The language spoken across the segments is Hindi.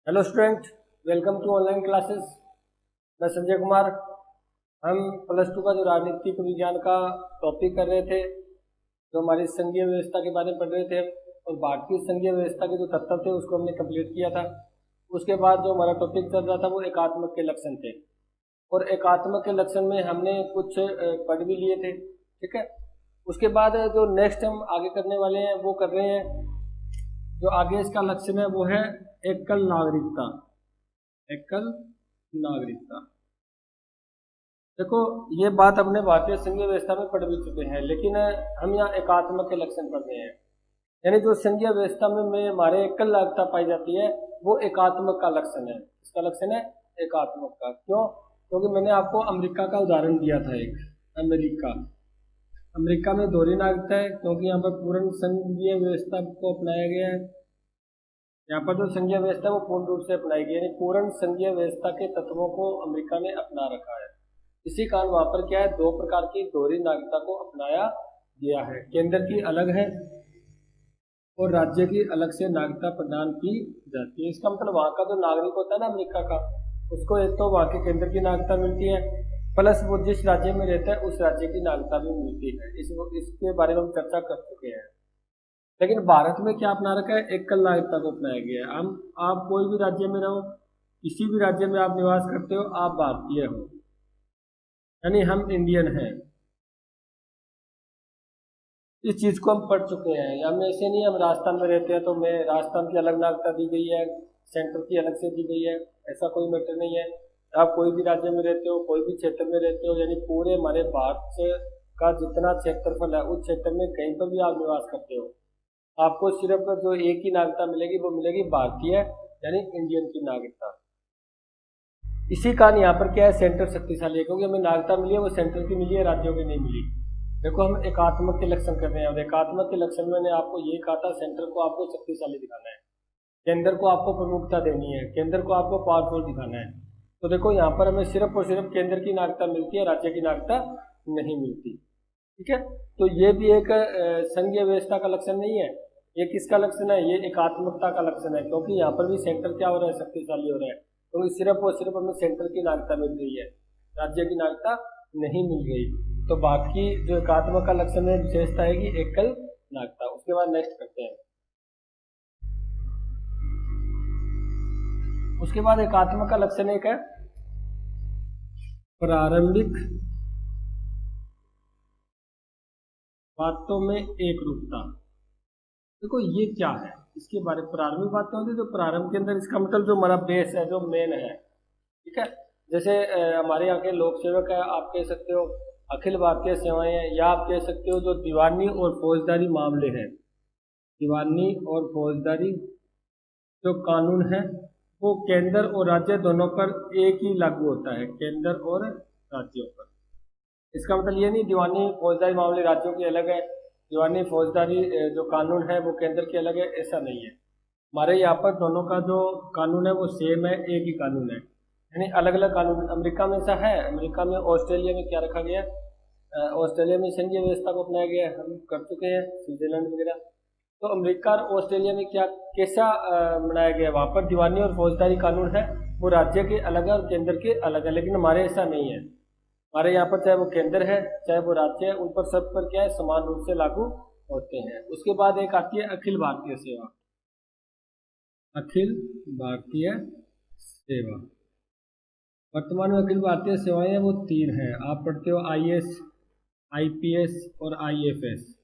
Hello student, welcome to online classes. मैं संजय कुमार। हम प्लस टू का जो राजनीतिक विज्ञान का टॉपिक कर रहे थे, जो हमारी संघीय व्यवस्था के बारे में पढ़ रहे थे और भारतीय संघीय व्यवस्था के जो तत्व थे उसको हमने कंप्लीट किया था। उसके बाद जो हमारा टॉपिक चल रहा था वो एकात्मक के लक्षण थे, और एकात्मक के लक्षण में हमने कुछ पढ़ भी लिए थे। ठीक है, उसके बाद जो नेक्स्ट हम आगे करने वाले हैं वो कर रहे हैं। जो आगे इसका लक्षण है वो है एकल नागरिकता। एकल नागरिकता, देखो ये बात अपने भारतीय संघीय व्यवस्था में पढ़ भी चुके हैं, लेकिन हम यहाँ एकात्मक के लक्षण पढ़ रहे हैं। यानी जो संघीय व्यवस्था में हमारे एकल नागरिकता पाई जाती है वो एकात्मक का लक्षण है। इसका लक्षण है एकात्मक का। क्यों? क्योंकि मैंने आपको अमेरिका का उदाहरण दिया था। एक अमेरिका में दोहरी नागरिकता है क्योंकि यहाँ पर पूर्ण संघीय व्यवस्था को अपनाया गया है। यहाँ पर जो संघीय व्यवस्था है वो पूर्ण रूप से अपनाई गई, यानी पूर्ण संघीय व्यवस्था के तत्वों को अमेरिका ने अपना रखा है। इसी कारण वहां पर क्या है, दो प्रकार की दोहरी नागरिकता को अपनाया गया है। केंद्र की अलग है और राज्य की अलग से नागरिकता प्रदान की जाती है। इसका मतलब वहां का जो नागरिक होता है ना अमेरिका का, उसको एक तो वहां के केंद्र की नागरिकता मिलती है, प्लस वो जिस राज्य में रहता है उस राज्य की नागरिकता भी मिलती है। इसके बारे में हम चर्चा कर चुके हैं। लेकिन भारत में क्या अपना रखा है, एकल नागरिकता को अपनाया गया है। हम आप कोई भी राज्य में रहो, किसी भी राज्य में आप निवास करते हो, आप भारतीय हो, यानी हम इंडियन हैं। इस चीज को हम पढ़ चुके हैं। हम ऐसे नहीं, हम राजस्थान में रहते हैं तो मैं राजस्थान की अलग नागरिकता दी गई है, सेंटर की अलग से दी गई है, ऐसा कोई मैटर नहीं है। आप कोई भी राज्य में रहते हो, कोई भी क्षेत्र में रहते हो, यानी पूरे हमारे भारत से का जितना क्षेत्रफल है उस क्षेत्र में कहीं पर भी आप निवास करते हो, आपको सिर्फ जो एक ही नागरिकता मिलेगी वो मिलेगी भारतीय, यानी इंडियन की नागरिकता। इसी कारण यहाँ पर क्या है, सेंटर शक्तिशाली है, क्योंकि हमें नागरिकता मिली है वो सेंटर की मिली है, राज्यों की नहीं मिली। देखो हम एकात्मक के लक्षण कर रहे हैं, और एकात्मक के लक्षण में मैंने आपको ये कहा था, सेंटर को आपको शक्तिशाली दिखाना है, केंद्र को आपको प्रमुखता देनी है, केंद्र को आपको पावरफुल दिखाना है। तो देखो यहाँ पर हमें सिर्फ और सिर्फ केंद्र की नागरिकता मिलती है, राज्य की नागरिकता नहीं मिलती। ठीक है, तो ये भी एक संघीय व्यवस्था का लक्षण नहीं है। ये किसका लक्षण है, ये एकात्मकता का लक्षण है, क्योंकि यहाँ पर भी सेंटर क्या हो रहा है, शक्तिशाली हो रहा है। क्योंकि सिर्फ और सिर्फ हमें सेंटर की नागरिकता मिल रही है, राज्य की नागरिकता नहीं मिल रही। तो बाकी जो एकात्मक का लक्षण है, विशेषता है कि एकल नागरिकता। उसके बाद नेक्स्ट करते हैं। उसके बाद एकात्मक का लक्षण एक है प्रारंभिक बातों में एक रूपता। देखो ये क्या है, इसके बारे में प्रारंभिक बातें होती है, जो प्रारंभ के अंदर, इसका मतलब जो हमारा बेस है, जो मेन है। ठीक है, जैसे हमारे यहाँ के लोक सेवक है, आप कह सकते हो अखिल भारतीय सेवाएं हैं, या आप कह सकते हो जो दीवानी और फौजदारी मामले हैं, दीवानी और फौजदारी जो कानून है वो केंद्र और राज्य दोनों पर एक ही लागू होता है, केंद्र और राज्यों पर। इसका मतलब ये नहीं दीवानी फौजदारी मामले राज्यों के अलग है, दीवानी फौजदारी जो कानून है वो केंद्र के अलग है, ऐसा नहीं है। हमारे यहाँ पर दोनों का जो कानून है वो सेम है, एक ही कानून है, यानी अलग अलग कानून। अमेरिका में ऐसा है, अमेरिका में, ऑस्ट्रेलिया में क्या रखा गया है, ऑस्ट्रेलिया में संघीय व्यवस्था को अपनाया गया है, हम कर चुके हैं, स्विट्जरलैंड वगैरह। तो अमेरिका और ऑस्ट्रेलिया में क्या कैसा बनाया गया है, वहाँ पर दीवानी और फौजदारी कानून है वो राज्य के अलग है और केंद्र के अलग है। लेकिन हमारे ऐसा नहीं है, हमारे यहाँ पर चाहे वो केंद्र है चाहे वो राज्य है, उन पर सब पर क्या है, समान रूप से लागू होते हैं। उसके बाद एक आती है अखिल भारतीय सेवा। अखिल भारतीय सेवा, वर्तमान में अखिल भारतीय सेवाएं वो तीन हैं, आप पढ़ते हो आईएएस, आईपीएस और आईएफएस।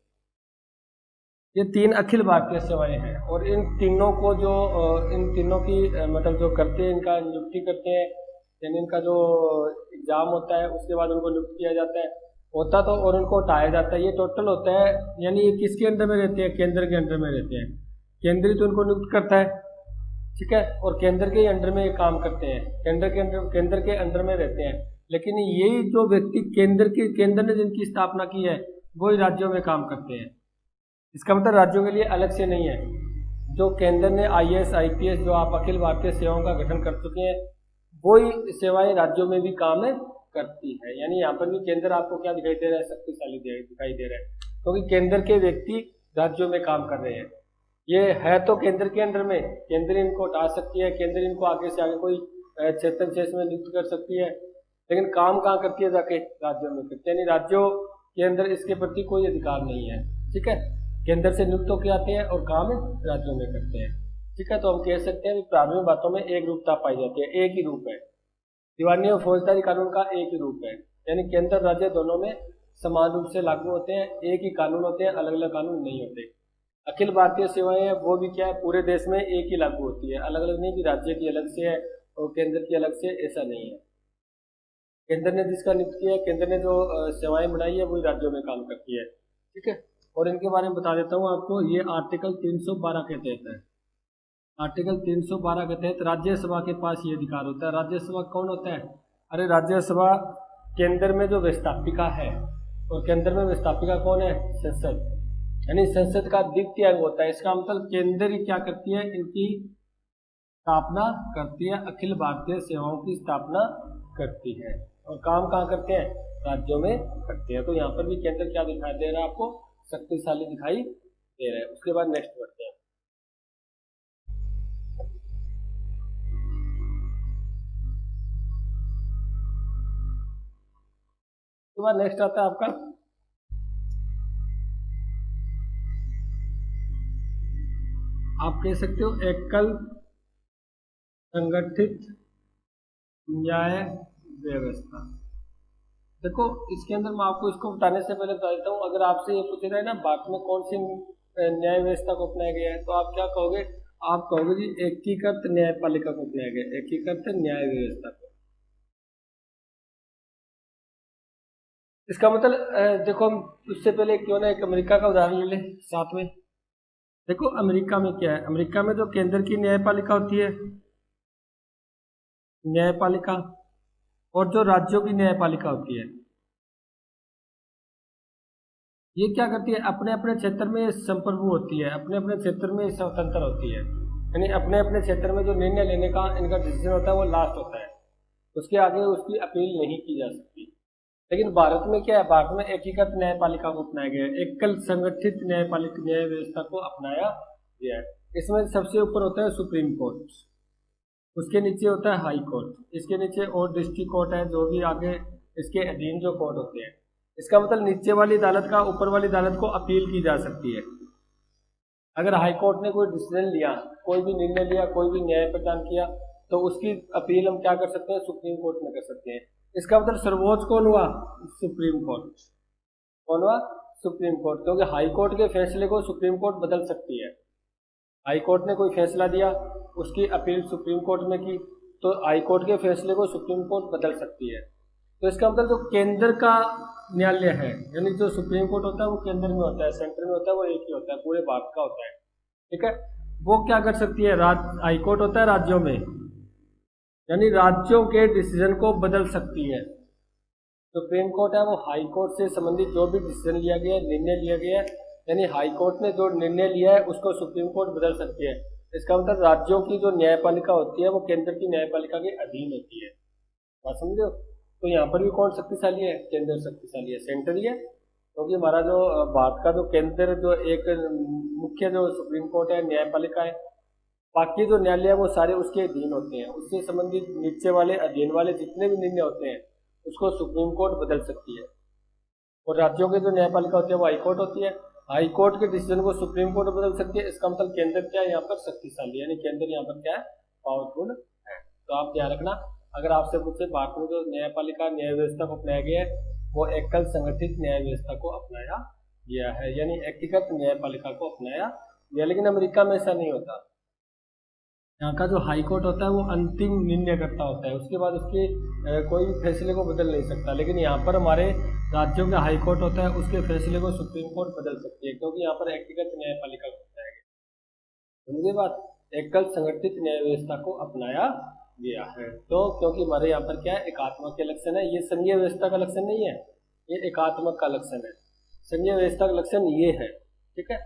ये तीन अखिल भारतीय सेवाएं हैं, और इन तीनों को जो इन तीनों की मतलब जो करते हैं, इनका नियुक्ति करते हैं, यानी इनका जो एग्जाम होता है उसके बाद उनको नियुक्त किया जाता है, होता तो, और उनको हटाया जाता है। ये टोटल होता है, यानी ये किसके अंडर में रहते हैं, केंद्र के अंडर में रहते हैं। केंद्र ही तो उनको नियुक्त करता है, ठीक है, और केंद्र के अंडर में ये काम करते हैं, केंद्र के अंडर में रहते हैं। लेकिन यही जो व्यक्ति केंद्र ने जिनकी स्थापना की है वही राज्यों में काम करते हैं। इसका मतलब राज्यों के लिए अलग से नहीं है, जो केंद्र ने आईएएस आईपीएस जो आप अखिल भारतीय सेवाओं का गठन कर चुके हैं, वही सेवाएं राज्यों में भी काम करती है। यानी यहाँ पर भी केंद्र आपको क्या दिखाई दे रहा है, शक्तिशाली दिखाई दे रहा है, क्योंकि केंद्र के व्यक्ति राज्यों में काम कर रहे हैं। ये है तो केंद्र के अंडर में, केंद्र इनको हटा सकती है, केंद्र इनको आगे से आगे कोई क्षेत्र विशेष में नियुक्त कर सकती है, लेकिन काम कहाँ करती है, जाके राज्यों में करती है, यानी राज्यों के अंदर इसके प्रति कोई अधिकार नहीं है। ठीक है, केंद्र से नियुक्त होकर आते हैं और काम राज्यों में करते हैं। ठीक है, तो हम कह सकते हैं कि प्रारंभिक बातों में एक रूपता पाई जाती है, एक ही रूप है। दीवानी और फौजदारी कानून का एक ही रूप है, यानी केंद्र राज्य दोनों में समान रूप से लागू होते हैं, एक ही कानून होते हैं, अलग अलग कानून नहीं होते। अखिल भारतीय सेवाएं हैं वो भी क्या है, पूरे देश में एक ही लागू होती है, अलग अलग नहीं कि राज्य की अलग से है और केंद्र की अलग से, ऐसा नहीं है। केंद्र ने जिसका नियुक्त किया है, केंद्र ने जो सेवाएं बनाई है वही राज्यों में काम करती है। ठीक है, और इनके बारे में बता देता हूँ आपको, ये आर्टिकल 312 के तहत है। आर्टिकल 312 के तहत राज्यसभा के पास ये अधिकार होता है। राज्यसभा कौन होता है, अरे राज्यसभा केंद्र में जो व्यवस्थापिका है, और केंद्र में व्यवस्थापिका कौन है, संसद, यानी संसद का द्वितीय अंग होता है। इसका मतलब केंद्र ही क्या करती है, इनकी स्थापना करती है, अखिल भारतीय सेवाओं की स्थापना करती है, और काम कहाँ करते हैं, राज्यों में करते हैं। तो यहाँ पर भी केंद्र क्या दिखाई दे रहा है आपको, शक्तिशाली दिखाई दे रहा है। उसके बाद नेक्स्ट बढ़ते हैं। उसके बाद नेक्स्ट आता है आपका आप कह सकते हो एकल संगठित न्याय व्यवस्था। देखो इसके अंदर मैं आपको इसको बताने से पहले बता देता हूँ, अगर आपसे ये पूछ रहा है ना भारत में कौन सी न्याय व्यवस्था को अपनाया गया है, तो आप क्या कहोगे, आप कहोगे जी एकीकृत न्यायपालिका को अपनाया गया, एकीकृत न्याय व्यवस्था को। इसका मतलब देखो हम उससे पहले क्यों ना एक अमेरिका का उदाहरण ले लें साथ में। देखो अमेरिका में क्या है, अमेरिका में जो केंद्र की न्यायपालिका होती है, न्यायपालिका, और जो राज्यों की न्यायपालिका होती है, ये क्या करती है, अपने अपने क्षेत्र में संप्रभु होती है, अपने अपने क्षेत्र में स्वतंत्र होती है, यानी अपने अपने क्षेत्र में जो निर्णय लेने का इनका डिसीजन होता है वो लास्ट होता है, उसके आगे उसकी अपील नहीं की जा सकती। लेकिन भारत में क्या है, भारत में एकीकृत न्यायपालिका को अपनाया गया है, एकल संगठित न्यायपालिका न्याय व्यवस्था को अपनाया गया है। इसमें सबसे ऊपर होता है सुप्रीम कोर्ट, उसके नीचे होता है हाई कोर्ट, इसके नीचे और डिस्ट्रिक्ट कोर्ट है, जो भी आगे इसके अधीन जो कोर्ट होते हैं। इसका मतलब नीचे वाली अदालत का ऊपर वाली अदालत को अपील की जा सकती है। अगर हाई कोर्ट ने कोई डिसीजन लिया, कोई भी निर्णय लिया, कोई भी न्याय प्रदान किया, तो उसकी अपील हम क्या कर सकते हैं, सुप्रीम कोर्ट में कर सकते हैं। इसका मतलब सर्वोच्च कौन हुआ, सुप्रीम कोर्ट। कौन हुआ, सुप्रीम कोर्ट, क्योंकि हाई कोर्ट के फैसले को सुप्रीम कोर्ट बदल सकती है। हाई कोर्ट ने कोई फैसला दिया, उसकी अपील सुप्रीम कोर्ट में की, तो हाई कोर्ट के फैसले को सुप्रीम कोर्ट बदल सकती है। तो इसका मतलब जो केंद्र का न्यायालय है, यानी जो सुप्रीम कोर्ट होता है वो केंद्र में होता है, सेंटर में होता है, वो एक ही होता है, पूरे भारत का होता है। ठीक है, वो क्या कर सकती है, हाई कोर्ट होता है राज्यों में, यानी राज्यों के डिसीजन को बदल सकती है। सुप्रीम कोर्ट है वो हाई कोर्ट से संबंधित जो भी डिसीजन लिया गया है, निर्णय लिया गया है, यानी हाई कोर्ट ने जो निर्णय लिया है उसको सुप्रीम कोर्ट बदल सकती है। इसका मतलब राज्यों की जो न्यायपालिका होती है वो केंद्र की न्यायपालिका के अधीन होती है। बात समझो, तो यहाँ पर भी कौन शक्तिशाली है, केंद्र शक्तिशाली है, सेंटर ही है, क्योंकि हमारा जो भारत का जो केंद्र जो एक मुख्य जो सुप्रीम कोर्ट है, न्यायपालिका है, बाकी जो न्यायालय है वो सारे उसके अधीन होते हैं, उससे संबंधित नीचे वाले अधीन वाले जितने भी निर्णय होते हैं उसको सुप्रीम कोर्ट बदल सकती है। और राज्यों के जो न्यायपालिका होती है वो हाई कोर्ट होती है, हाई कोर्ट के डिसीजन को सुप्रीम कोर्ट बदल सकती है। इसका मतलब केंद्र क्या है, यहाँ पर शक्तिशाली, यानी केंद्र यहाँ पर क्या है, पावरफुल है। तो आप ध्यान रखना, अगर आपसे पूछे भारत में जो न्यायपालिका न्याय व्यवस्था को अपनाया गया है वो एकल संगठित न्याय व्यवस्था को अपनाया गया है, यानी एकीकृत न्यायपालिका को अपनाया गया। लेकिन अमेरिका में ऐसा नहीं होता, यहाँ का जो हाई कोर्ट होता है वो अंतिम निर्णय करता होता है, उसके बाद उसके कोई भी फैसले को बदल नहीं सकता। लेकिन यहाँ पर हमारे राज्यों का हाई कोर्ट होता है, उसके फैसले को सुप्रीम कोर्ट बदल सकती है, क्योंकि यहाँ पर व्यक्तिगत न्यायपालिका को अपनाया गया। समझे बात, एकल संगठित न्याय व्यवस्था को अपनाया गया है। तो क्योंकि हमारे यहाँ पर क्या है, एकात्मक के लक्षण है, ये संघीय व्यवस्था का लक्षण नहीं है, ये एकात्मक का लक्षण है। संघीय व्यवस्था का लक्षण ये है, ठीक है।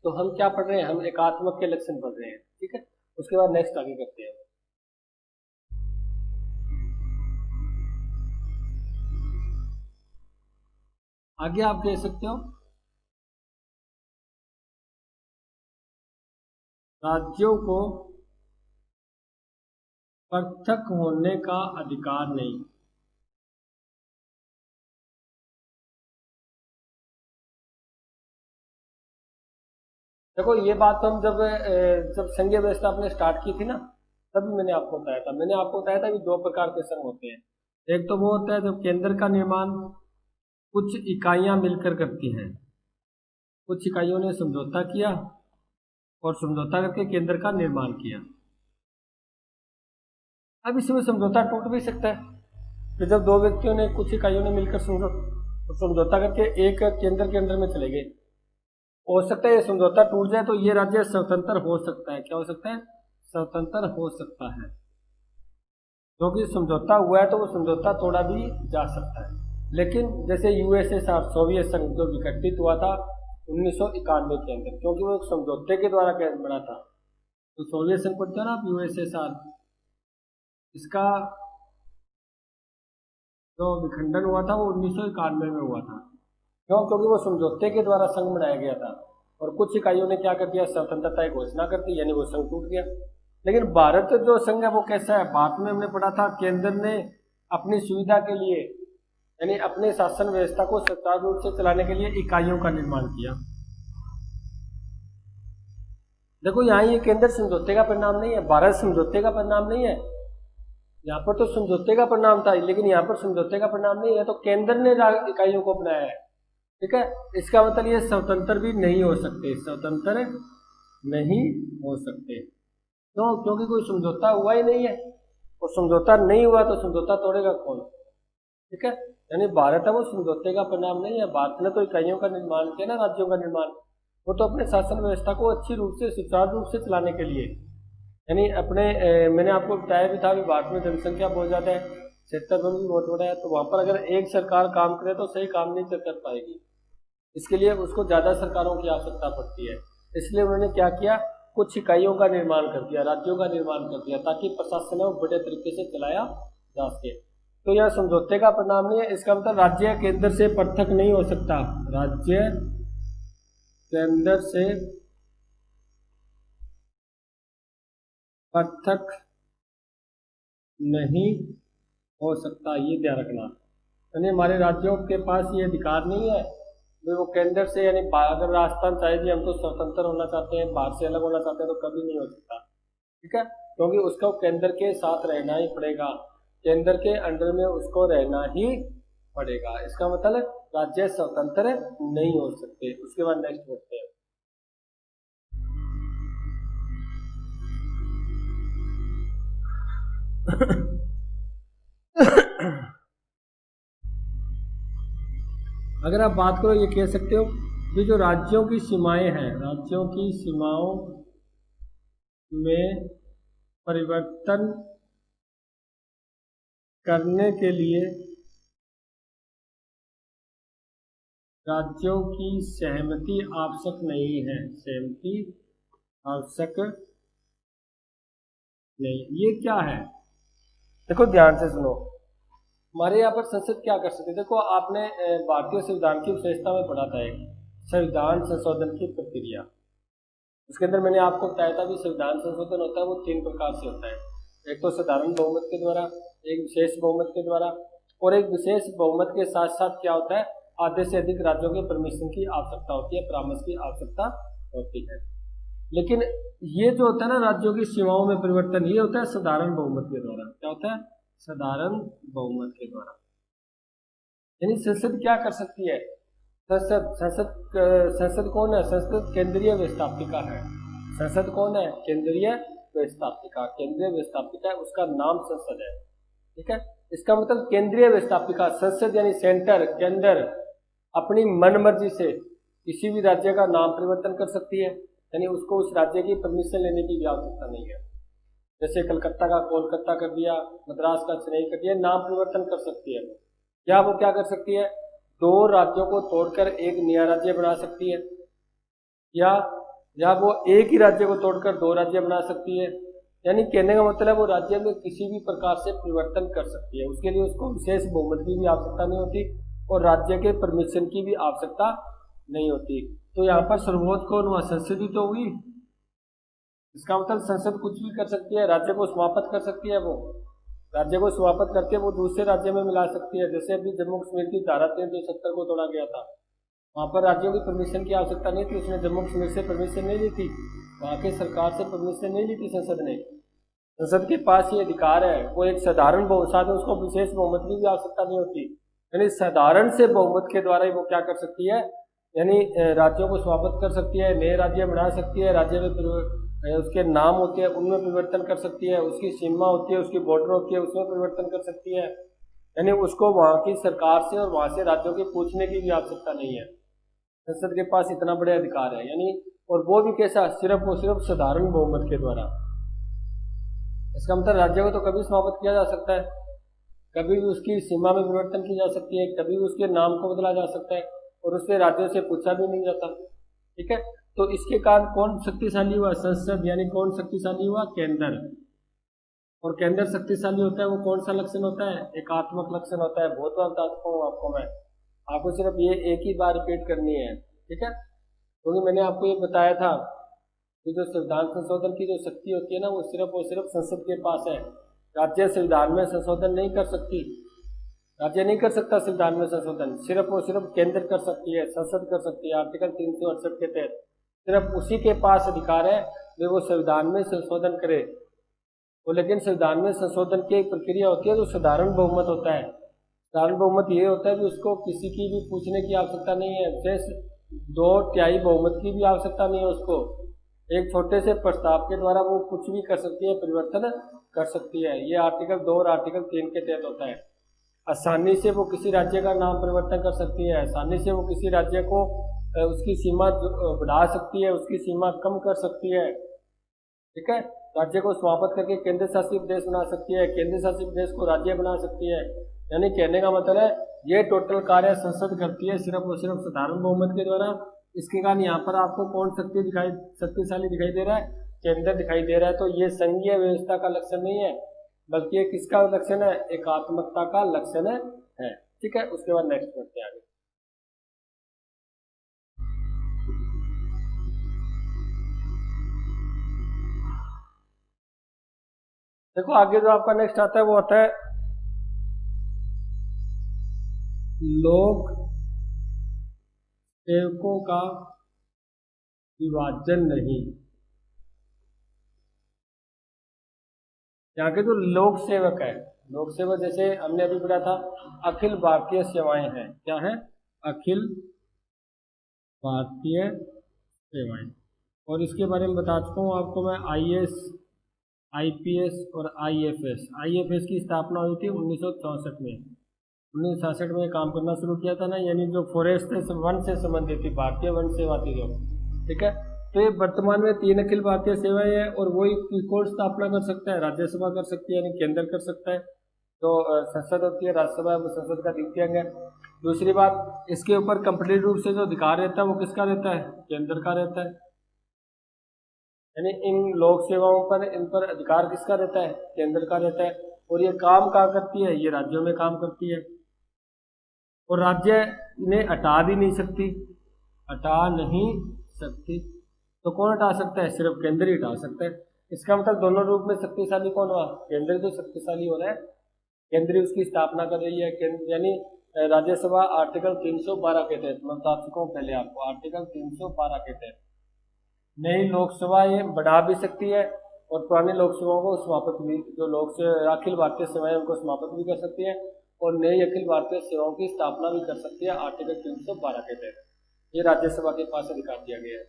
तो हम क्या पढ़ रहे हैं, हम एकात्मक के लक्षण पढ़ रहे हैं, ठीक है। उसके बाद नेक्स्ट आगे करते हैं। आगे आप कह सकते हो राज्यों को पृथक होने का अधिकार नहीं। देखो ये बात तो हम जब संघीय व्यवस्था आपने स्टार्ट की थी ना, तभी मैंने आपको बताया था। कि दो प्रकार के संघ होते हैं। एक तो वो होता है जब केंद्र का निर्माण कुछ इकाइयां मिलकर करती हैं, कुछ इकाइयों ने समझौता किया और समझौता करके केंद्र का निर्माण किया। अब इसमें समझौता टूट भी सकता है कि जब दो व्यक्तियों ने, कुछ इकाइयों ने मिलकर समझौता करके एक केंद्र के अंडर में चले गए, हो सकता है ये समझौता टूट जाए तो ये राज्य स्वतंत्र हो सकता है। क्या हो सकता है? स्वतंत्र हो सकता है, क्योंकि समझौता हुआ है तो वो समझौता तोड़ा भी जा सकता है। लेकिन जैसे यूएसएसआर, सोवियत संघ, जो विघटित हुआ था 1991 के अंदर, क्योंकि वो एक समझौते के द्वारा बना था। तो सोवियत संघ पढ़ते हो ना आप, यूएसएसआर, इसका जो विखंडन हुआ था वो 1991 में हुआ था। क्यों? क्योंकि वो समझौते के द्वारा संघ बनाया गया था और कुछ इकाइयों ने क्या कर दिया, स्वतंत्रता की घोषणा कर दी, यानी वो संघ टूट गया। लेकिन भारत जो संघ है वो कैसा है? भारत में हमने पढ़ा था केंद्र ने अपनी सुविधा के लिए, यानी अपने शासन व्यवस्था को सुचारू रूप से चलाने के लिए इकाइयों का निर्माण किया। देखो यहाँ ये केंद्र समझौते का परिणाम नहीं है, भारत समझौते का परिणाम नहीं है। यहाँ पर तो समझौते का परिणाम था, लेकिन यहाँ पर समझौते का परिणाम नहीं है, तो केंद्र ने इकाइयों को अपनाया है। ठीक है, इसका मतलब ये स्वतंत्र भी नहीं हो सकते, स्वतंत्र नहीं हो सकते। क्यों? क्योंकि कोई समझौता हुआ ही नहीं है, और समझौता नहीं हुआ तो समझौता तोड़ेगा कौन? ठीक है, यानी भारत है वो समझौते का परिणाम नहीं है। भारत ने तो इकाइयों का निर्माण किया ना, राज्यों का निर्माण, वो तो अपने शासन व्यवस्था को अच्छी रूप से, सुचारू रूप से चलाने के लिए, यानी अपने मैंने आपको बताया भी था कि भारत में जनसंख्या बहुत ज्यादा है, क्षेत्रफल भी बहुत बड़ा है, तो वहां पर अगर एक सरकार काम करे तो सही काम नहीं कर पाएगी। इसके लिए उसको ज्यादा सरकारों की आवश्यकता पड़ती है। इसलिए उन्होंने क्या किया, कुछ इकाइयों का निर्माण कर दिया, राज्यों का निर्माण कर दिया, ताकि प्रशासन है बड़े तरीके से चलाया जा सके। तो यह समझौते का परिणाम नहीं है। इसका मतलब राज्य केंद्र से पृथक नहीं हो सकता, राज्य केंद्र से पृथक नहीं हो सकता, ये ध्यान रखना। यानी हमारे राज्यों के पास ये अधिकार नहीं है वो केंद्र से, यानी अगर राजस्थान चाहे जी हम तो स्वतंत्र होना चाहते हैं, बाहर से अलग होना चाहते हैं, तो कभी नहीं हो सकता। ठीक है, क्योंकि उसको केंद्र के साथ रहना ही पड़ेगा, केंद्र के अंडर में उसको रहना ही पड़ेगा। इसका मतलब राज्य स्वतंत्र नहीं हो सकते। उसके बाद नेक्स्ट बढ़ते हैं। अगर आप बात करो, ये कह सकते हो कि जो राज्यों की सीमाएं हैं, राज्यों की सीमाओं में परिवर्तन करने के लिए राज्यों की सहमति आवश्यक नहीं है, सहमति आवश्यक नहीं। ये क्या है? देखो ध्यान से सुनो, हमारे यहाँ पर संसद क्या कर सकती है। देखो आपने भारतीय संविधान की विशेषता में पढ़ा था, एक संविधान संशोधन की प्रक्रिया। उसके अंदर मैंने आपको बताया था कि संविधान संशोधन होता है वो 3 प्रकार से होता है। एक तो साधारण बहुमत के द्वारा, एक विशेष बहुमत के द्वारा, और एक विशेष बहुमत के साथ साथ क्या होता है, आधे से अधिक राज्यों के परमिशन की आवश्यकता होती है, परामर्श की आवश्यकता होती है। लेकिन ये जो होता है ना राज्यों की सीमाओं में परिवर्तन, ये होता है साधारण बहुमत के द्वारा। क्या होता है? साधारण बहुमत के द्वारा। यानी संसद क्या कर सकती है? संसद कौन है? संसद केंद्रीय व्यवस्थापिका है। संसद कौन है? केंद्रीय व्यवस्थापिका। केंद्रीय व्यवस्थापिका है, उसका नाम संसद है। ठीक है, इसका मतलब केंद्रीय व्यवस्थापिका, संसद यानी सेंटर, केंद्र अपनी मनमर्जी से किसी भी राज्य का नाम परिवर्तन कर सकती है, यानी उसको उस राज्य की परमिशन लेने की भी आवश्यकता नहीं है। जैसे कलकत्ता का कोलकाता कर दिया, मद्रास का चेन्नई कर दिया, नाम परिवर्तन कर सकती है। या वो क्या कर सकती है, 2 राज्यों को तोड़कर एक नया राज्य बना सकती है, या वो एक ही राज्य को तोड़कर 2 राज्य बना सकती है। यानी कहने का मतलब वो राज्य में किसी भी प्रकार से परिवर्तन कर सकती है। उसके लिए उसको विशेष बहुमत की भी आवश्यकता नहीं होती और राज्य के परमिशन की भी आवश्यकता नहीं होती। तो यहाँ पर सर्वोच्च कौन हुआ? संसद ही तो हुई। इसका मतलब संसद कुछ भी कर सकती है, राज्य को समाप्त कर सकती है, वो राज्य को समाप्त करके वो दूसरे राज्य में मिला सकती है। जैसे अभी जम्मू कश्मीर की धारा 370 को तोड़ा गया था, वहाँ पर राज्यों की परमिशन की आवश्यकता नहीं थी, उसने जम्मू कश्मीर से परमिशन नहीं ली थी, वहाँ की सरकार से परमिशन नहीं ली थी संसद ने। संसद के पास ये अधिकार है, वो एक साधारण बहुमत है, उसको विशेष बहुमत की भी आवश्यकता नहीं होती, यानी साधारण से बहुमत के द्वारा ही वो क्या कर सकती है, यानी राज्यों को समाप्त कर सकती है, नए राज्य बना सकती है, राज्य में उसके नाम होते हैं उनमें परिवर्तन कर सकती है, उसकी सीमा होती है, उसकी बॉर्डर होती है उसमें परिवर्तन कर सकती है, यानी उसको वहाँ की सरकार से और वहाँ से राज्यों के पूछने की भी आवश्यकता नहीं है। संसद के पास इतना बड़े अधिकार है, यानी और वो भी कैसा, सिर्फ और सिर्फ साधारण बहुमत के द्वारा। इसका मतलब राज्य को तो कभी समाप्त किया जा सकता है, कभी भी उसकी सीमा में परिवर्तन की जा सकती है, कभी भी उसके नाम को बदला जा सकता है और उससे राज्यों से पूछा भी नहीं जाता। ठीक है, तो इसके कारण कौन शक्तिशाली हुआ, संसद, यानी कौन शक्तिशाली हुआ, केंद्र। और केंद्र शक्तिशाली होता है वो कौन सा लक्षण होता है, एकात्मक लक्षण होता है। बहुत बार बता चुका हूँ आपको मैं, आपको सिर्फ ये एक ही बार रिपीट करनी है। ठीक है, क्योंकि मैंने आपको ये बताया था कि जो संविधान संशोधन की जो शक्ति होती है ना, वो सिर्फ और सिर्फ संसद के पास है। राज्य संविधान में संशोधन नहीं कर सकती, राज्य नहीं कर सकता संविधान में संशोधन, सिर्फ और सिर्फ केंद्र कर सकती है, संसद कर सकती है। आर्टिकल 368 के तहत सिर्फ उसी के पास अधिकार है वे वो संविधान में संशोधन करे। वो लेकिन संविधान में संशोधन की एक प्रक्रिया होती है जो साधारण बहुमत होता है। साधारण बहुमत ये होता है कि उसको किसी की भी पूछने की आवश्यकता नहीं है, विशेष 2/3 बहुमत की भी आवश्यकता नहीं है उसको। एक छोटे से प्रस्ताव के द्वारा वो कुछ भी कर सकती है, परिवर्तन कर सकती है। ये आर्टिकल 2 और आर्टिकल 3 के तहत होता है। आसानी से वो किसी राज्य का नाम परिवर्तन कर सकती है, आसानी से वो किसी राज्य को उसकी सीमा बढ़ा सकती है, उसकी सीमा कम कर सकती है। ठीक है, राज्य को समाप्त करके केंद्र शासित प्रदेश बना सकती है, केंद्र शासित प्रदेश को राज्य बना सकती है। यानी कहने का मतलब है ये टोटल कार्य संसद करती है सिर्फ और सिर्फ साधारण बहुमत के द्वारा। इसके कारण यहाँ पर आपको कौन शक्तिशाली दिखाई दे रहा है, केंद्र दिखाई दे रहा है। तो ये संघीय व्यवस्था का लक्षण नहीं है, बल्कि ये किसका लक्षण है, एकात्मकता का लक्षण है। ठीक है, उसके बाद नेक्स्ट बढ़ते हैं आगे। देखो आगे जो आपका नेक्स्ट आता है वो आता है लोक सेवकों का विभाजन नहीं। यहाँ के जो लोक सेवक है, लोक सेवक जैसे हमने अभी पढ़ा था अखिल भारतीय सेवाएं हैं, क्या है, अखिल भारतीय सेवाएं। और इसके बारे में बता चुका हूँ आपको मैं, IAS, IPS और IFS की स्थापना हुई थी 1964 में। 1966 में काम करना शुरू किया था ना, यानी जो फॉरेस्ट से वन से संबंधित थी, भारतीय वन सेवा थी जो। ठीक है, तो ये वर्तमान में 3 अखिल भारतीय सेवाएं है और वही कौन स्थापना कर सकता है, राज्यसभा कर सकती है, यानी केंद्र कर सकता है। तो संसद होती है, राज्यसभा वो संसद का द्वितीय अंग है। दूसरी बात, इसके ऊपर कंप्लीट रूप से जो अधिकार रहता है वो किसका रहता है, केंद्र का रहता है। यानी इन लोक सेवाओं पर, इन पर अधिकार किसका रहता है, केंद्र का रहता है। और ये काम कहाँ करती है, ये राज्यों में काम करती है। और राज्य इन्हें हटा भी नहीं सकती, हटा नहीं सकती। तो कौन हटा सकता है, सिर्फ केंद्र ही हटा सकता है। इसका मतलब दोनों रूप में शक्तिशाली कौन हुआ, केंद्र तो शक्तिशाली हो रहा है, केंद्र उसकी स्थापना कर रही है। केंद्र यानी राज्यसभा आर्टिकल 312 के तहत, मैं बता चुका हूँ पहले आपको, आर्टिकल 312 के तहत नई लोकसभा ये बढ़ा भी सकती है और पुरानी लोकसभाओं को समाप्त भी, जो अखिल भारतीय सेवाएं उनको समाप्त भी कर सकती है और नई अखिल भारतीय सेवाओं की स्थापना भी कर सकती है आर्टिकल 312 के तहत। ये राज्यसभा के पास अधिकार दिया गया है।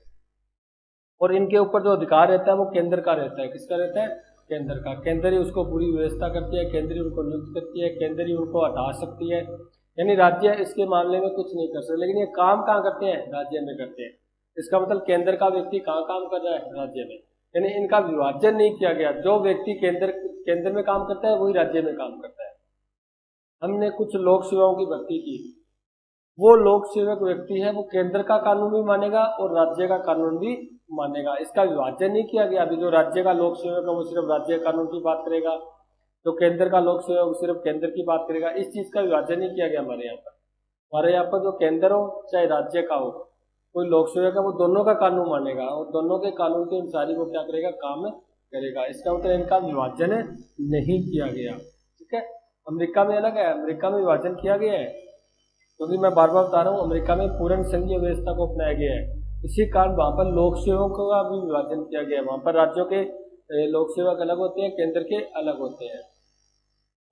और इनके ऊपर जो अधिकार रहता है वो केंद्र का रहता है, किसका रहता है, केंद्र का। केंद्र ही उसको पूरी व्यवस्था करती है, केंद्र ही उनको नियुक्त करती है, केंद्र ही उनको हटा सकती है। यानी राज्य इसके मामले में कुछ नहीं कर सकते, लेकिन ये काम कहाँ करते हैं, राज्य में करते हैं। इसका मतलब केंद्र का व्यक्ति कहाँ काम कर रहा है, राज्य में। यानी इनका विभाजन नहीं किया गया, जो व्यक्ति केंद्र में काम करता है वही राज्य में काम करता है। हमने कुछ लोक सेवाओं की भर्ती की, वो लोक सेवक व्यक्ति है वो केंद्र का कानून भी मानेगा और राज्य का कानून भी मानेगा। इसका विभाजन नहीं किया गया। अभी जो राज्य का लोक सेवक है वो सिर्फ राज्य कानून की बात करेगा, जो केंद्र का लोक सेवक वो सिर्फ केंद्र की बात करेगा। इस चीज का विभाजन नहीं किया गया हमारे यहाँ पर। हमारे यहाँ पर जो केंद्र हो चाहे राज्य का हो, कोई लोक सेवक है वो दोनों का कानून मानेगा और दोनों के कानून के अनुसार ही वो क्या करेगा, काम करेगा। इसका मतलब इनका विभाजन नहीं किया गया। ठीक है, अमेरिका में अलग है, अमेरिका में विभाजन किया गया है, क्योंकि मैं बार बार बता रहा हूँ अमेरिका में पूर्ण संघीय व्यवस्था को अपनाया गया है। इसी कारण वहाँ पर लोक सेवकों का भी विभाजन किया गया है। वहाँ पर राज्यों के लोक सेवक अलग होते हैं, केंद्र के अलग होते हैं।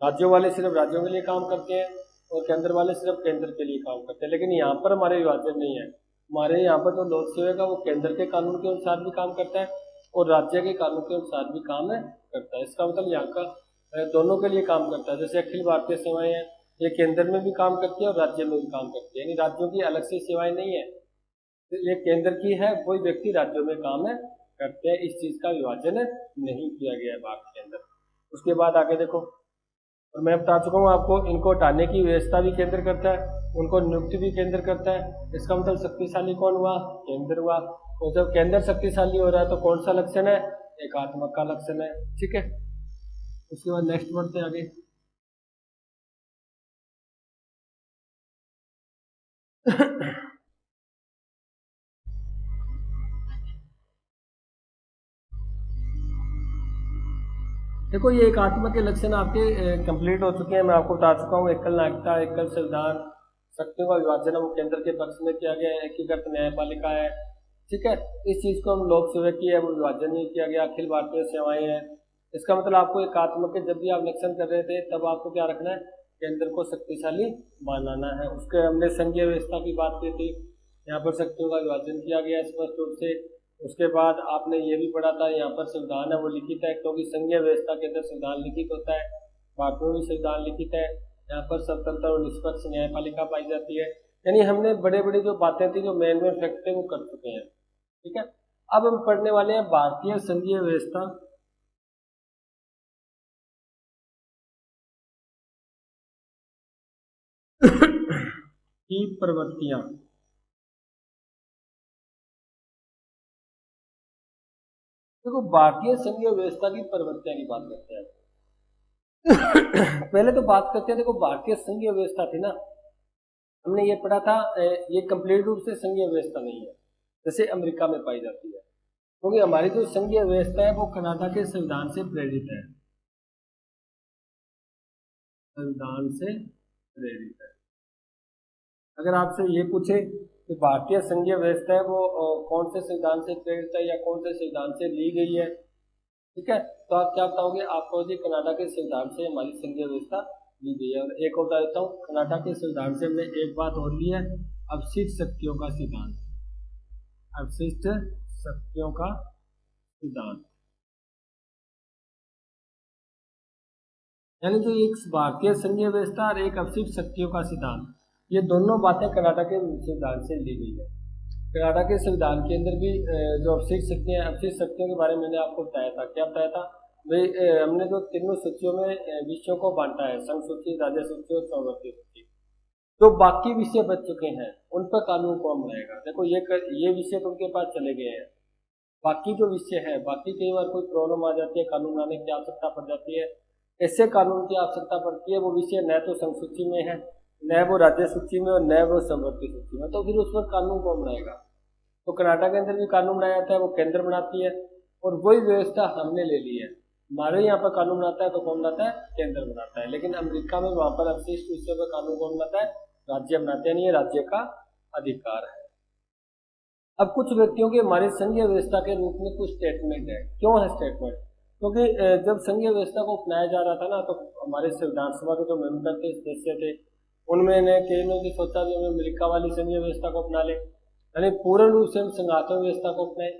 राज्यों वाले सिर्फ राज्यों के लिए काम करते हैं और केंद्र वाले सिर्फ केंद्र के लिए काम करते हैं। लेकिन यहाँ पर हमारे विभाजन नहीं है। हमारे यहाँ पर जो लोक सेवक है वो केंद्र के कानून के अनुसार भी काम करता है और राज्य के कानून के अनुसार भी काम करता है। इसका मतलब यहाँ का दोनों के लिए काम करता है। जैसे अखिल भारतीय सेवाएं हैं, ये केंद्र में भी काम करती है और राज्य में भी काम करती है, यानी राज्यों की अलग से सेवाएं नहीं है, ये केंद्र की है, कोई व्यक्ति राज्यों में काम करते हैं। इस चीज का विभाजन नहीं किया गया है भारत के अंदर। उसके बाद आगे देखो, और मैं बता चुका हूँ आपको, इनको हटाने की व्यवस्था भी केंद्र करता है, उनको नियुक्ति भी केंद्र करता है। इसका मतलब शक्तिशाली कौन हुआ, केंद्र हुआ। और जब केंद्र शक्तिशाली हो रहा है तो कौन सा लक्षण है, एकात्मक का लक्षण है। ठीक है, उसके बाद नेक्स्ट बढ़ते हैं आगे। देखो ये एकात्मक के लक्षण आपके कंप्लीट हो चुके हैं, मैं आपको बता चुका हूँ। एकल नागरिकता, एकल संविधान, शक्तियों का विभाजन वो केंद्र के पक्ष में किया गया है, एकीकृत न्यायपालिका है। ठीक है, इस चीज को हम लोक सेवक की है वो विभाजन नहीं किया गया, अखिल भारतीय सेवाएं हैं। इसका मतलब आपको एकात्मक के जब भी आप लक्षण कर रहे थे तब आपको क्या रखना है, केंद्र को शक्तिशाली बनाना है। उसके हमने संघीय व्यवस्था की बात की थी, यहाँ पर शक्तियों का विभाजन किया गया स्पष्ट रूप से। उसके बाद आपने ये भी पढ़ा था, यहाँ पर संविधान है वो लिखित है, क्योंकि संघीय व्यवस्था के अंदर संविधान लिखित होता है, भारत में भी संविधान लिखित है। यहाँ पर स्वतंत्र और निष्पक्ष न्यायपालिका पाई जाती है। यानी हमने बड़े बड़े जो बातें थी, जो मेन मेन फैक्ट थे वो कर चुके हैं। ठीक है, अब हम पढ़ने वाले हैं भारतीय संघीय व्यवस्था की प्रवृत्तियां। देखो भारतीय संघीय व्यवस्था की प्रवृत्तियां की बात करते हैं। पहले तो बात करते हैं, देखो भारतीय संघीय व्यवस्था थी ना, हमने ये पढ़ा था, ये कंप्लीट रूप से संघीय व्यवस्था नहीं है जैसे अमेरिका में पाई जाती है, क्योंकि हमारी जो संघीय व्यवस्था है वो कनाडा के संविधान से प्रेरित है, संविधान से प्रेरित है। अगर आपसे ये पूछे कि भारतीय संघीय व्यवस्था है वो कौन से संविधान से प्रेरित है या कौन से संविधान से ली गई है, ठीक है, तो आप क्या बताओगे, आपको जी कनाडा के संविधान से हमारी संघीय व्यवस्था ली गई है। और एक और बता देता हूँ, कनाडा के संविधान से हमने एक बात और ली है, अवशिष्ट शक्तियों का सिद्धांत, अवशिष्ट शक्तियों का सिद्धांत। यानी जो एक भारतीय संघीय व्यवस्था और एक अवशिष्ट शक्तियों का सिद्धांत, ये दोनों बातें कनाडा के संविधान से ली गई है। कनाडा के संविधान के अंदर भी जो अवशिष्ट शक्तियों के बारे में मैंने आपको बताया था। क्या बताया था भाई, हमने जो तीनों सूचियों में विषयों को बांटा है, संघ सूची, राज्य सूची और समवर्ती सूची। जो बाकी विषय बच चुके हैं उन पर कानून कौन बनाएगा। देखो ये विषय तो उनके पास चले गए हैं, बाकी जो विषय है, बाकी कई बार कोई प्रॉब्लम आ जाती है, कानून बनाने की आवश्यकता पड़ जाती है, ऐसे कानून की आवश्यकता पड़ती है, वो विषय न तो संघ सूची में है, न वो राज्य सूची में और न वो समवर्ती सूची में, तो फिर उस पर कानून कौन बनाएगा। तो कनाडा के अंदर भी कानून बनाया जाता है, वो केंद्र बनाती है, और वही व्यवस्था हमने ले ली है। हमारे यहाँ पर कानून बनाता है तो कौन बनाता है, केंद्र बनाता है। लेकिन अमेरिका में वहां पर अवशिष्ट विषयों पर कानून कौन बनाता है, राज्य बनाते हैं, ये राज्य का अधिकार है। अब कुछ व्यक्तियों के हमारे संघीय व्यवस्था के रूप में कुछ स्टेटमेंट है। क्यों है स्टेटमेंट, क्योंकि जब संघीय व्यवस्था को अपनाया जा रहा था ना, तो हमारे संविधान सभा के जो मेंबर थे, सदस्य थे, उनमें ने कई लोगों ने सोचा कि हम अमेरिका वाली संघीय व्यवस्था को अपना ले, यानी पूर्ण रूप से हम संघातों व्यवस्था को अपनाए।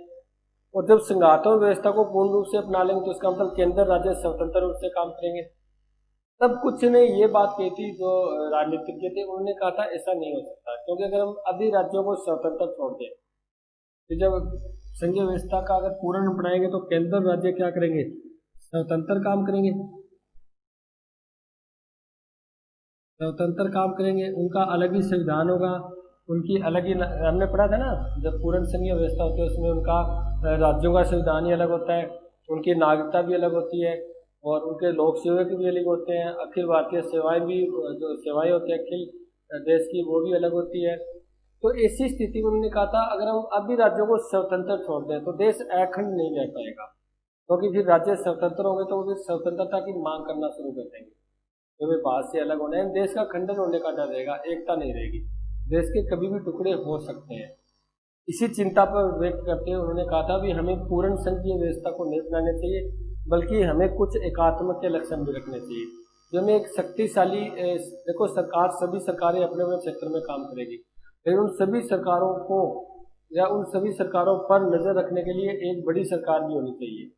और जब संघातों व्यवस्था को पूर्ण रूप से अपना लेंगे तो इसका मतलब केंद्र राज्य स्वतंत्र रूप से काम करेंगे। तब कुछ ने ये बात कही थी, जो राजनीतिज्ञ थे, उन्होंने कहा था ऐसा नहीं हो सकता, क्योंकि अगर हम अभी राज्यों को स्वतंत्र छोड़ दें, तो जब संघीय व्यवस्था का अगर पूर्ण अपनाएंगे तो केंद्र और राज्य क्या करेंगे, स्वतंत्र काम करेंगे, स्वतंत्र काम करेंगे, उनका अलग ही संविधान होगा, उनकी अलग ही, हमने पढ़ा था ना, जब पूर्ण संघीय व्यवस्था होती है उसमें उनका राज्यों का संविधान ही अलग होता है, उनकी नागरिकता भी अलग होती है, और उनके लोक सेवक भी अलग होते हैं, अखिल भारतीय सेवाएं भी, जो सेवाएं होती है अखिल देश की, वो भी अलग होती है। तो ऐसी स्थिति में उन्होंने कहा था अगर हम अब भी राज्यों को स्वतंत्र छोड़ दें तो देश अखंड नहीं रह पाएगा, क्योंकि फिर राज्य स्वतंत्र होंगे तो वो फिर स्वतंत्रता की मांग करना शुरू कर देंगे, तो वे भारत से अलग होने हैं, देश का खंडन होने का डर रहेगा, एकता नहीं रहेगी, देश के कभी भी टुकड़े हो सकते हैं। इसी चिंता पर व्यक्त करते हुए उन्होंने कहा था भी हमें पूर्ण संघीय व्यवस्था को नहीं अपनाना चाहिए, बल्कि हमें कुछ एकात्मक के लक्षण भी रखने चाहिए, जो हमें एक शक्तिशाली देखो सरकार, सभी सरकारें अपने अपने क्षेत्र में काम करेगी, लेकिन उन सभी सरकारों को या उन सभी सरकारों पर नजर रखने के लिए एक बड़ी सरकार भी होनी चाहिए,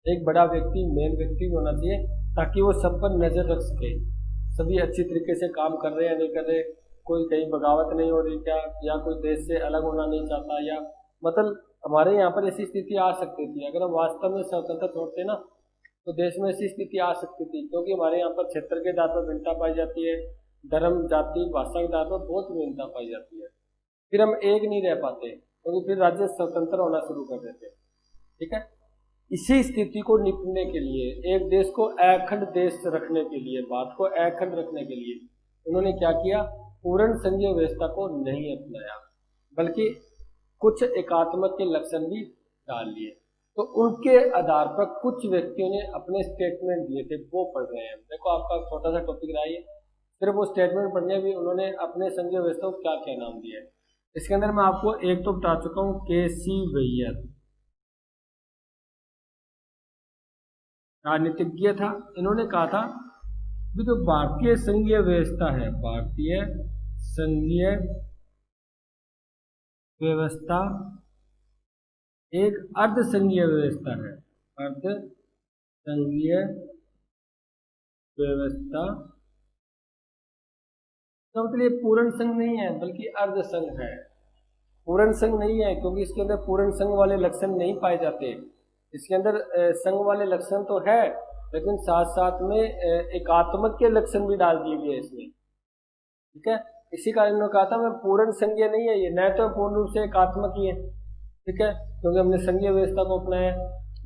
एक बड़ा व्यक्ति, मेन व्यक्ति भी होना चाहिए, ताकि वो सब पर नजर रख सके, सभी अच्छी तरीके से काम कर रहे हैं नहीं कर रहे, कोई कहीं बगावत नहीं हो रही क्या, या कोई देश से अलग होना नहीं चाहता, या मतलब हमारे यहाँ पर ऐसी स्थिति आ सकती थी अगर हम वास्तव में स्वतंत्र छोड़ते ना, तो देश में ऐसी स्थिति आ सकती थी, क्योंकि हमारे यहाँ पर क्षेत्र के आधार पर भिन्नता पाई जाती है, धर्म, जाति, भाषा के आधार पर बहुत भिन्नता पाई जाती है, फिर हम एक नहीं रह पाते, क्योंकि फिर राज्य स्वतंत्र होना शुरू कर देते। ठीक है, इसी स्थिति को निपटने के लिए, एक देश को अखंड देश रखने के लिए, भारत को अखंड रखने के लिए उन्होंने क्या किया, पूर्ण संघीय व्यवस्था को नहीं अपनाया, बल्कि कुछ एकात्मक के लक्षण भी डाल लिए। तो उनके आधार पर कुछ व्यक्तियों ने अपने स्टेटमेंट दिए थे, वो पढ़ रहे हैं। देखो आपका छोटा सा टॉपिक रहा है, सिर्फ वो स्टेटमेंट पढ़ने भी उन्होंने अपने संघीय व्यवस्था को क्या क्या नाम दिया है। इसके अंदर मैं आपको एक तो बता चुका हूँ, के.सी. वैयर राजनीतिज्ञ था, इन्होंने कहा था कि जो भारतीय संघीय व्यवस्था है, भारतीय संघीय व्यवस्था एक अर्ध संघीय व्यवस्था है, अर्ध संघीय व्यवस्था तो मतलब पूर्ण संघ नहीं है बल्कि अर्ध संघ है। पूर्ण संघ नहीं है क्योंकि इसके अंदर पूर्ण संघ वाले लक्षण नहीं पाए जाते, इसके अंदर संघ वाले लक्षण तो है, लेकिन साथ साथ में एकात्मक के लक्षण भी डाल दिए गए इसमें। ठीक है, इसी कारण उन्होंने कहा था मैं पूर्ण संघीय नहीं है ये, न तो पूर्ण रूप से एकात्मक ही है, ठीक है, क्योंकि हमने संघीय व्यवस्था को अपनाया,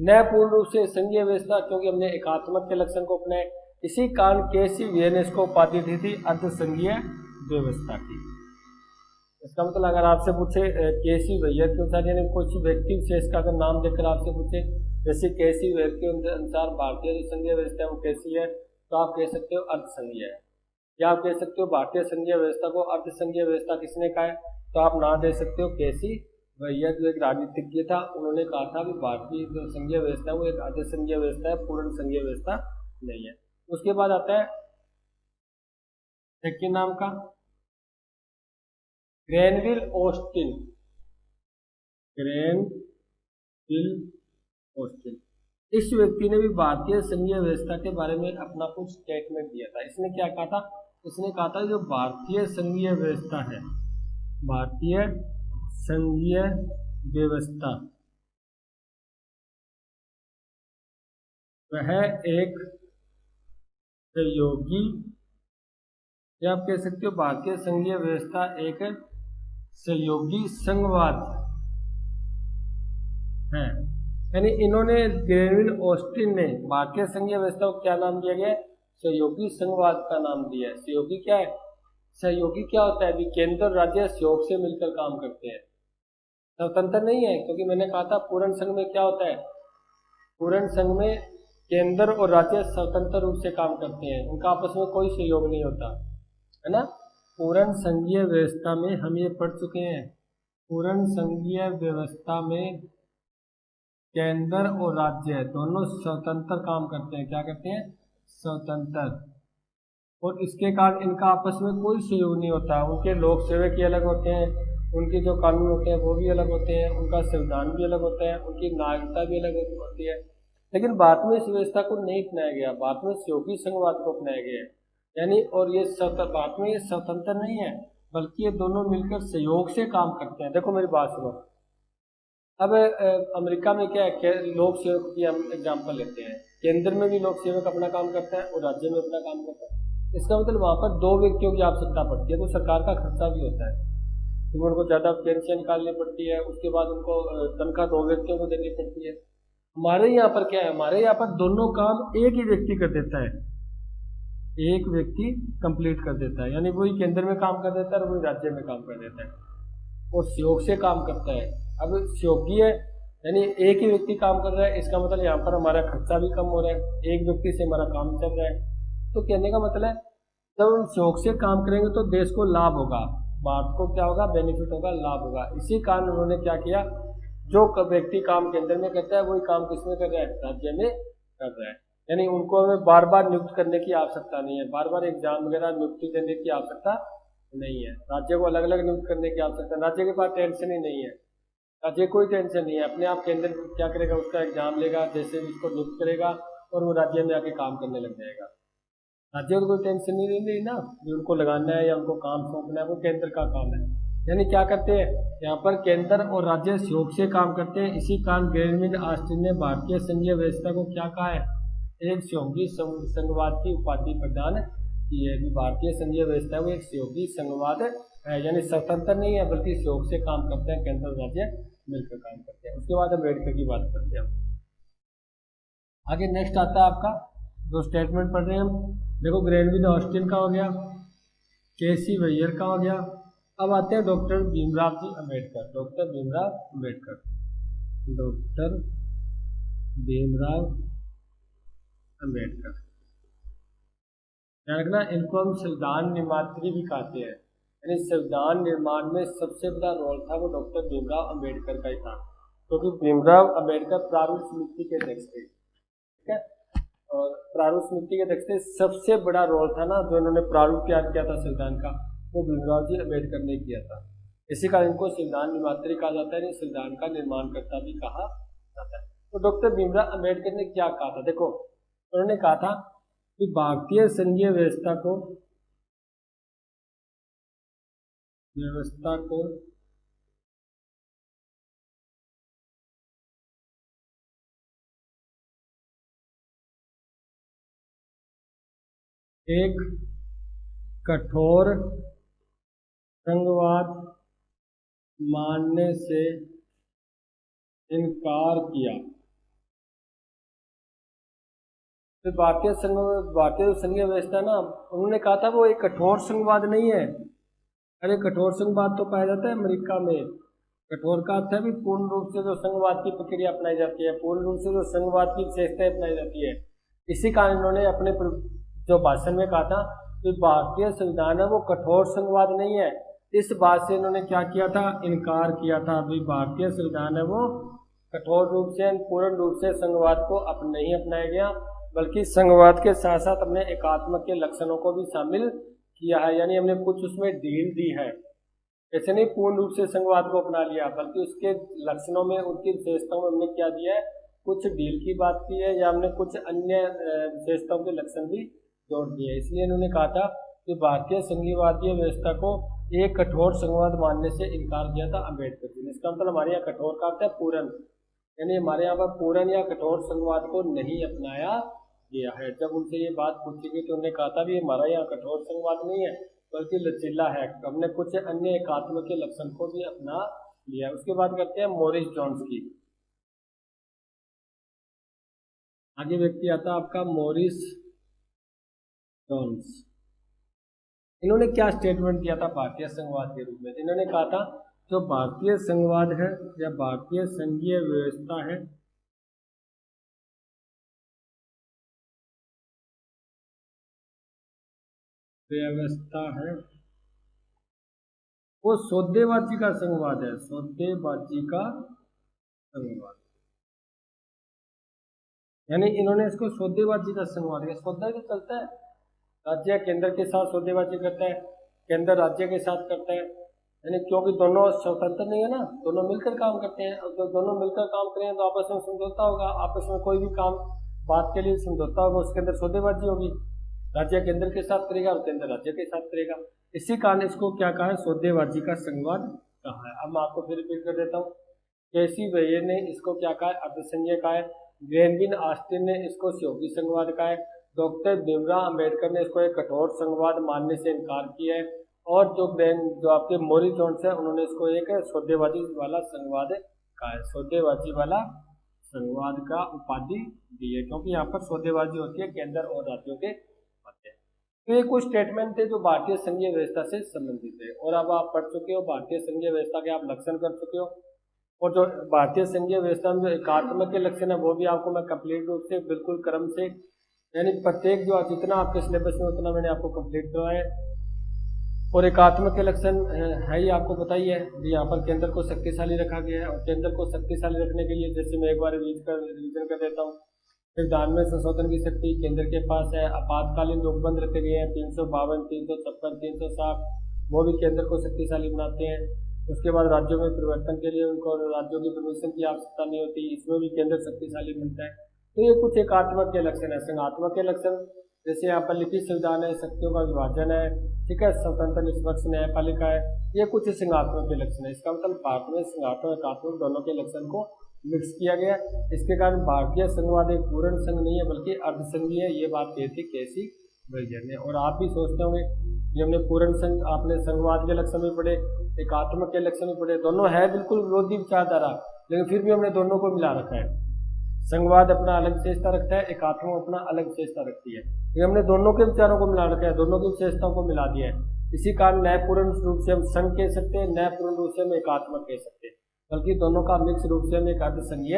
न पूर्ण रूप से संघीय व्यवस्था क्योंकि हमने एकात्मक के लक्षण को अपनाया। इसी कारण के.सी. वैयर ने इसको उपाधि दी थी अर्ध संघीय व्यवस्था की। इसका मतलब अगर आपसे पूछे के.सी. वैयर के अनुसार, यानी कोई व्यक्ति विशेष का अगर नाम देकर आपसे पूछे, जैसे के.सी. वैयर के अनुसार भारतीय जो संघीय व्यवस्था है वो कैसी है, तो आप कह सकते हो अर्ध संघीय है, या आप कह सकते हो भारतीय संघीय व्यवस्था को अर्ध संघीय व्यवस्था किसने कहा है, तो आप ना दे सकते हो के.सी. वैयर जो एक राजनीतिज्ञ था, उन्होंने कहा था कि भारतीय जो संघीय व्यवस्था है वो एक अर्ध संघीय व्यवस्था है, पूर्ण संघीय व्यवस्था नहीं है। उसके बाद आता है सेकंड नाम का ग्रेनविल ऑस्टिन, ग्रेनविल ऑस्टिन। इस व्यक्ति ने भी भारतीय संघीय व्यवस्था के बारे में अपना कुछ स्टेटमेंट दिया था। इसने क्या कहा था, इसने कहा था जो भारतीय संघीय व्यवस्था है, भारतीय संघीय व्यवस्था वह एक सहयोगी, या आप कह सकते हो भारतीय संघीय व्यवस्था एक सहयोगी संघवाद है। यानी इन्होंने ग्रेनविल ऑस्टिन ने भारतीय संघीय व्यवस्था को क्या नाम दिया गया है, सहयोगी संघवाद का नाम दिया है। सहयोगी क्या है, सहयोगी क्या होता है, अभी केंद्र और राज्य सहयोग से मिलकर काम करते हैं, स्वतंत्र नहीं है, क्योंकि मैंने कहा था पूर्ण संघ में क्या होता है, पूर्ण संघ में केंद्र और राज्य स्वतंत्र रूप से काम करते हैं, उनका आपस में कोई सहयोग नहीं होता है ना। पूर्ण संघीय व्यवस्था में हम ये पढ़ चुके हैं, पूर्ण संघीय व्यवस्था में केंद्र और राज्य दोनों स्वतंत्र काम करते हैं, क्या करते हैं, स्वतंत्र, और इसके कारण इनका आपस में कोई सहयोग नहीं होता। उनके लोक सेवक ही अलग होते हैं, उनके जो कानून होते हैं वो भी अलग होते हैं, उनका संविधान भी अलग होता है, उनकी नागरिकता भी अलग होती है। लेकिन भारत में इस व्यवस्था को नहीं अपनाया गया, भारत में सहयोगी संघवाद को अपनाया गया है, यानी और ये भारत में ये स्वतंत्र नहीं है बल्कि ये दोनों मिलकर सहयोग से काम करते हैं। देखो मेरी बात सुनो, अब अमेरिका में क्या है, लोक सेवक की हम एग्जाम्पल लेते हैं, केंद्र में भी लोक सेवक अपना काम करता है और राज्य में अपना काम करता है। इसका मतलब वहाँ पर दो व्यक्तियों की आवश्यकता पड़ती है, तो सरकार का खर्चा भी होता है, क्योंकि उनको ज़्यादा पेंशन निकालनी पड़ती है, उसके बाद उनको तनख्वाह दो व्यक्तियों को देनी पड़ती है। हमारे यहाँ पर क्या है, हमारे यहाँ पर दोनों काम एक ही व्यक्ति कर देता है, एक व्यक्ति कंप्लीट कर देता है, यानी वही केंद्र में काम कर देता है और वही राज्य में काम कर देता है। और सहयोग से काम करता है। अब सहयोगी है यानी एक ही व्यक्ति काम कर रहा है, इसका मतलब यहाँ पर हमारा खर्चा भी कम हो रहा है, एक व्यक्ति से हमारा काम चल रहा है। तो कहने का मतलब है जब हम सहयोग से काम करेंगे तो देश को लाभ होगा, भारत को क्या होगा, बेनिफिट होगा, लाभ होगा। इसी कारण उन्होंने क्या किया, जो व्यक्ति काम केंद्र में करता है वही काम किसमें कर रहा है, राज्य में कर रहा है। यानी उनको हमें बार बार नियुक्त करने की आवश्यकता नहीं है, बार बार एग्जाम वगैरह नियुक्ति देने की आवश्यकता नहीं है, राज्य को अलग अलग नियुक्त करने की आवश्यकता, राज्य के पास टेंशन ही नहीं है, राज्य कोई टेंशन नहीं है, अपने आप केंद्र क्या करेगा, उसका एग्जाम लेगा, जैसे भी उसको नियुक्त करेगा और वो राज्य में आके काम करने लग जाएगा। राज्य को कोई टेंशन नहीं रही ना, जो उनको लगाना है या उनको काम सौंपना है वो केंद्र का काम है। यानी क्या करते हैं यहाँ पर केंद्र और राज्य सहयोग से काम करते हैं। इसी कारण ग्रेनविन ऑस्टिन ने भारतीय संघीय व्यवस्था को क्या कहा है, एक सहयोगी संघवाद की उपाधि प्रदान की है। भारतीय संघीय व्यवस्था वो एक सहयोगी संघवाद है, यानी स्वतंत्र नहीं है बल्कि सहयोग से काम करते हैं, केंद्र और राज्य मिलकर काम करते हैं। उसके बाद अम्बेडकर की बात करते हैं। आगे नेक्स्ट आता है आपका जो स्टेटमेंट पढ़ रहे हैं हम, देखो ग्रेनविन ऑस्टिन का हो गया, केसी वैयर का हो गया। अब आते हैं doctor Bhimrao ji Ambedkar, doctor Bhimrao Ambedkar, doctor Bhimrao Ambedkar. ध्यान रखना इनको हम संविधान निर्मात्री भी कहते हैं, यानी संविधान निर्माण में सबसे बड़ा रोल था वो डॉक्टर भीमराव अम्बेडकर का ही था, क्योंकि भीमराव अम्बेडकर प्रारूप समिति के अध्यक्ष थे, ठीक है। और प्रारूप समिति के अध्यक्ष थे, सबसे बड़ा रोल था ना जो इन्होंने प्रारूप तैयार किया था संविधान का, वो भीमराव जी अम्बेडकर ने किया था। इसी कारण इनको संविधान निर्मात्री कहा जाता है, संविधान का निर्माणकर्ता भी कहा जाता है। तो डॉक्टर भीमराव अम्बेडकर ने क्या कहा था, देखो उन्होंने कहा था कि भारतीय संघीय व्यवस्था को एक कठोर संघवाद मानने से इनकार किया। तो भारतीय संघीय व्यवस्था ना, उन्होंने कहा था वो एक कठोर संघवाद नहीं है। अरे कठोर संघवाद तो पाया जाता है अमेरिका में, कठोर का अर्थ है भी पूर्ण रूप से जो संघवाद की प्रक्रिया अपनाई जाती है, पूर्ण रूप से जो संघवाद की विशेषताएं अपनाई जाती है। इसी कारण इन्होंने अपने जो भाषण में कहा था कि भारतीय संविधान है वो कठोर संघवाद नहीं है। इस बात से इन्होंने क्या किया था, इनकार किया था। अभी भारतीय संविधान है वो कठोर रूप से पूर्ण रूप से संघवाद को नहीं अपनाया गया, बल्कि संघवाद के साथ साथ अपने एकात्मक के लक्षणों को भी शामिल किया है, यानी हमने कुछ उसमें ढील दी है। ऐसे नहीं पूर्ण रूप से संघवाद को अपना लिया, बल्कि उसके लक्षणों में, उनकी विशेषताओं में हमने क्या दिया है, कुछ ढील की बात की है, या हमने कुछ अन्य विशेषताओं के लक्षण भी जोड़ दिए। इसलिए इन्होंने कहा था कि भारतीय संघीयवादी व्यवस्था को एक कठोर संघवाद मानने से इनकार किया था अम्बेडकर जी ने। इसका मतलब हमारे यहाँ कठोर का अर्थ है पूर्ण, यानी हमारे यहाँ पर पूर्ण या कठोर संघवाद को नहीं अपनाया गया है। जब उनसे ये बात पूछी गई तो उन्होंने कहा था भी हमारा यहाँ कठोर संघवाद नहीं है बल्कि लचीला है, हमने कुछ अन्य एकात्म के लक्षण को भी अपना लिया। उसके बाद करते हैं मॉरिस जोन्स की। आगे व्यक्ति आता है आपका मॉरिस जोन्स। इन्होंने क्या स्टेटमेंट दिया था भारतीय संघवाद के रूप में, इन्होंने कहा था जो भारतीय संघवाद है या भारतीय संघीय व्यवस्था है वो सौदेबाजी का संघवाद है, सौदेबाजी का संघवाद। यानी इन्होंने इसको सौदेबाजी का संघवाद किया। सौदा जो चलता है, राज्य केंद्र के साथ सौदेबाजी करता है, केंद्र राज्य के साथ करता है, यानी क्योंकि दोनों स्वतंत्र नहीं है ना, दोनों मिलकर काम करते हैं। और जो दोनों मिलकर काम करें तो आपस में समझौता होगा, आपस में कोई भी काम बात के लिए समझौता होगा, उसके अंदर सौदेबाजी होगी। राज्य केंद्र के साथ करेगा और केंद्र राज्य के साथ करेगा। इसी कारण इसको क्या कहा है, सौदेबाजी का संघवाद कहा है। अब मैं आपको फिर रिपीट कर देता हूँ। केसी वैयर ने इसको क्या कहा है, अर्धसंघीय कहा है। ग्रेनविन ऑस्टिन ने इसको सहयोगी संघवाद कहा है। डॉक्टर भीमराव अम्बेडकर ने इसको एक कठोर संघवाद मानने से इनकार किया है। और जो आपके मॉरिस जोन्स है उन्होंने इसको एक सौदेबाजी वाला संघवाद कहा है, सौदेबाजी वाला संघवाद का उपाधि दी है, क्योंकि यहाँ पर सौदेबाजी होती है केंद्र और राज्यों के मध्य। तो ये कुछ स्टेटमेंट थे जो भारतीय संघीय व्यवस्था से संबंधित है। और अब आप पढ़ चुके हो भारतीय संघीय व्यवस्था के, आप लक्षण कर चुके हो। और जो भारतीय संघीय व्यवस्था में जो एकात्मक के लक्षण है वो भी आपको मैं कंप्लीट रूप से बिल्कुल क्रम से, यानी प्रत्येक जो जितना आपके सिलेबस में उतना मैंने आपको कंप्लीट करवाया है। और एकात्मक के लक्षण है ही आपको बताइए, यहाँ पर केंद्र को शक्तिशाली रखा गया है। और केंद्र को शक्तिशाली रखने के लिए जैसे मैं एक बार रिवीजन कर देता हूँ। संविधान में संशोधन की शक्ति केंद्र के पास है। आपातकालीन रोकबंद रखे गए हैं 352, 356, 360, वो भी केंद्र को शक्तिशाली बनाते हैं। उसके बाद राज्यों में परिवर्तन के लिए उनको राज्यों की परमिशन की आवश्यकता नहीं होती, इसमें भी केंद्र शक्तिशाली बनता है। तो ये कुछ एकात्मक के लक्षण है। संघात्मक के लक्षण जैसे यहाँ पर लिखित संविधान है, शक्तियों का विभाजन है, ठीक है, स्वतंत्र निष्पक्ष न्यायपालिका है, ये कुछ संघात्मक के लक्षण है। इसका मतलब भारत में संघात्मक एकात्मक दोनों के लक्षण को मिक्स किया गया। इसके कारण भारतीय संघवाद एक पूर्ण संघ नहीं है बल्कि अर्धसंघीय है, ये बात कहती कैसी वर्जन है। और आप भी सोचते होंगे कि हमने पूर्ण संघ, आपने संघवाद के लक्षण भी पढ़े, एकात्मक के लक्षण भी पढ़े, दोनों है बिल्कुल विरोधी विचारधारा, लेकिन फिर भी हमने दोनों को मिला रखा है। संघवाद अपना अलग विशेषता रखता है, एकात्मक अपना अलग विशेषता रखती है, लेकिन हमने दोनों के विचारों को मिला रखा है, दोनों की विशेषताओं को मिला दिया है। इसी कारण न पूर्ण रूप से हम संघ कह सकते हैं, न पूर्ण रूप से हम एकात्मक कह सकते हैं, बल्कि दोनों का मिक्स रूप से हम एक अर्धसंघीय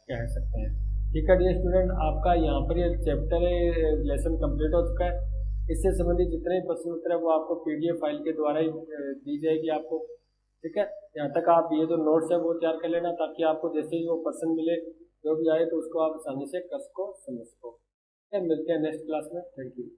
कह सकते हैं। ठीक है डियर स्टूडेंट, आपका यहाँ पर ये चैप्टर लेसन कंप्लीट हो चुका है। इससे संबंधित जितने प्रश्न उत्तर है वो आपको PDF फाइल के द्वारा ही दी जाएगी आपको। ठीक है, यहाँ तक आप ये जो नोट्स है वो तैयार कर लेना, ताकि आपको जैसे ही वो प्रश्न मिले जो भी आए तो उसको आप आसानी से कर सको, समझ सको। मिलते हैं नेक्स्ट क्लास में। Thank you.